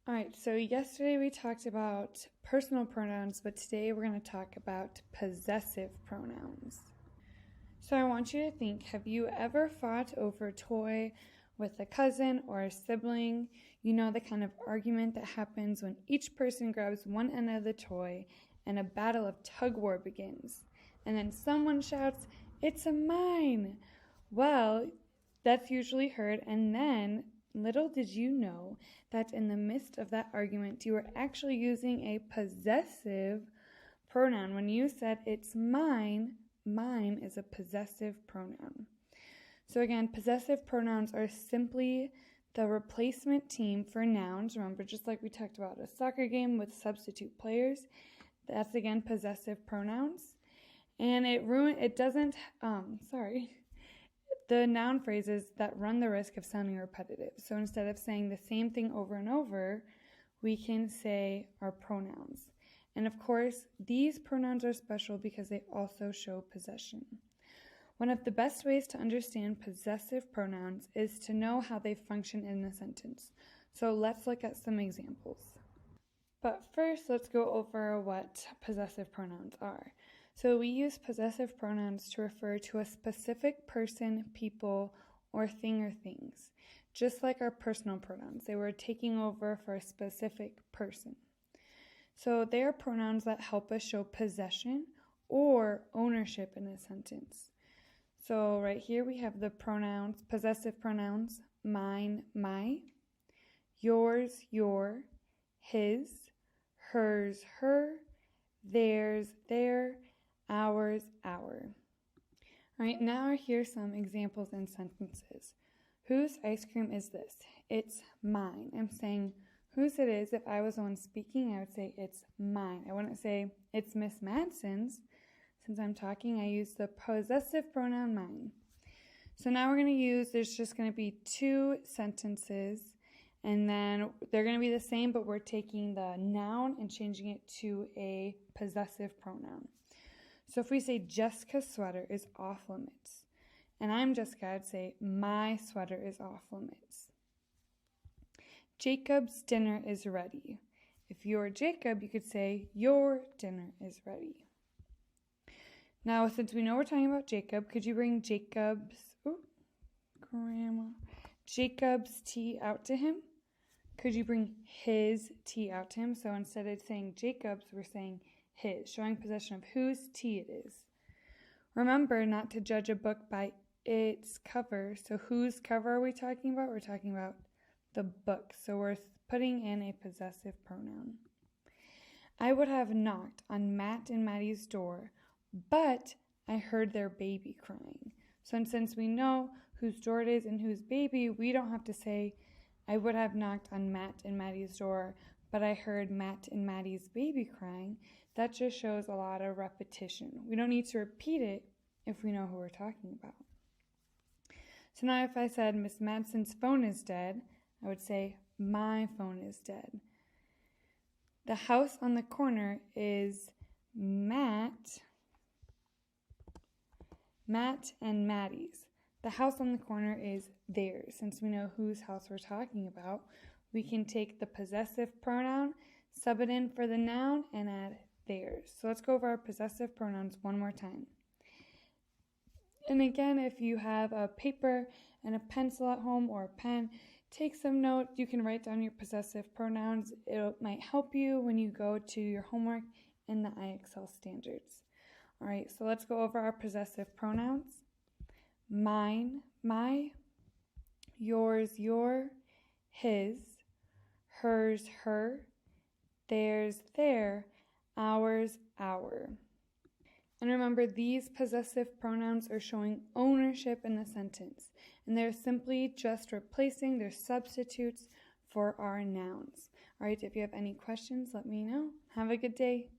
All right, so yesterday we talked about personal pronouns, but today we're going to talk about possessive pronouns. So I want you to think, have you ever fought over a toy with a cousin or a sibling? You know the kind of argument that happens when each person grabs one end of the toy and a battle of tug war begins. And then someone shouts, "It's a mine!" Well, that's usually heard, and then little did you know that in the midst of that argument, you were actually using a possessive pronoun. When you said, "It's mine," mine is a possessive pronoun. So again, possessive pronouns are simply the replacement team for nouns. Remember, just like we talked about a soccer game with substitute players, that's again possessive pronouns. And the noun phrases that run the risk of sounding repetitive. So instead of saying the same thing over and over, we can say our pronouns. And of course, these pronouns are special because they also show possession. One of the best ways to understand possessive pronouns is to know how they function in a sentence. So let's look at some examples. But first, let's go over what possessive pronouns are. So we use possessive pronouns to refer to a specific person, people, or thing or things. Just like our personal pronouns, they were taking over for a specific person. So they are pronouns that help us show possession or ownership in a sentence. So right here we have the pronouns, possessive pronouns, mine, my, yours, your, his, hers, her, theirs, their, ours, our. All right, now here's some examples in sentences. Whose ice cream is this? It's mine. I'm saying whose it is. If I was the one speaking, I would say it's mine. I wouldn't say it's Miss Madsen's. Since I'm talking, I use the possessive pronoun mine. So now we're going to use, there's just going to be two sentences, and then they're going to be the same, but we're taking the noun and changing it to a possessive pronoun. So if we say Jessica's sweater is off limits, and I'm Jessica, I'd say my sweater is off limits. Jacob's dinner is ready. If you're Jacob, you could say your dinner is ready. Now, since we know we're talking about Jacob, could you bring Jacob's tea out to him? Could you bring his tea out to him? So instead of saying Jacob's, we're saying his, showing possession of whose tea it is. Remember not to judge a book by its cover. So whose cover are we talking about? We're talking about the book. So we're putting in a possessive pronoun. I would have knocked on Matt and Maddie's door, but I heard their baby crying. So since we know whose door it is and whose baby, we don't have to say, I would have knocked on Matt and Maddie's door, but I heard Matt and Maddie's baby crying. That just shows a lot of repetition. We don't need to repeat it if we know who we're talking about. So now if I said Miss Madsen's phone is dead, I would say my phone is dead. The house on the corner is Matt and Maddie's. The house on the corner is theirs. Since we know whose house we're talking about, we can take the possessive pronoun, sub it in for the noun, and add theirs. So let's go over our possessive pronouns one more time. And again, if you have a paper and a pencil at home or a pen, take some notes. You can write down your possessive pronouns. It might help you when you go to your homework in the IXL standards. All right, so let's go over our possessive pronouns. Mine, my, yours, your, his, hers, her, theirs, their, ours, our. And remember, these possessive pronouns are showing ownership in the sentence, and they're simply just replacing their substitutes for our nouns. All right, if you have any questions, let me know. Have a good day.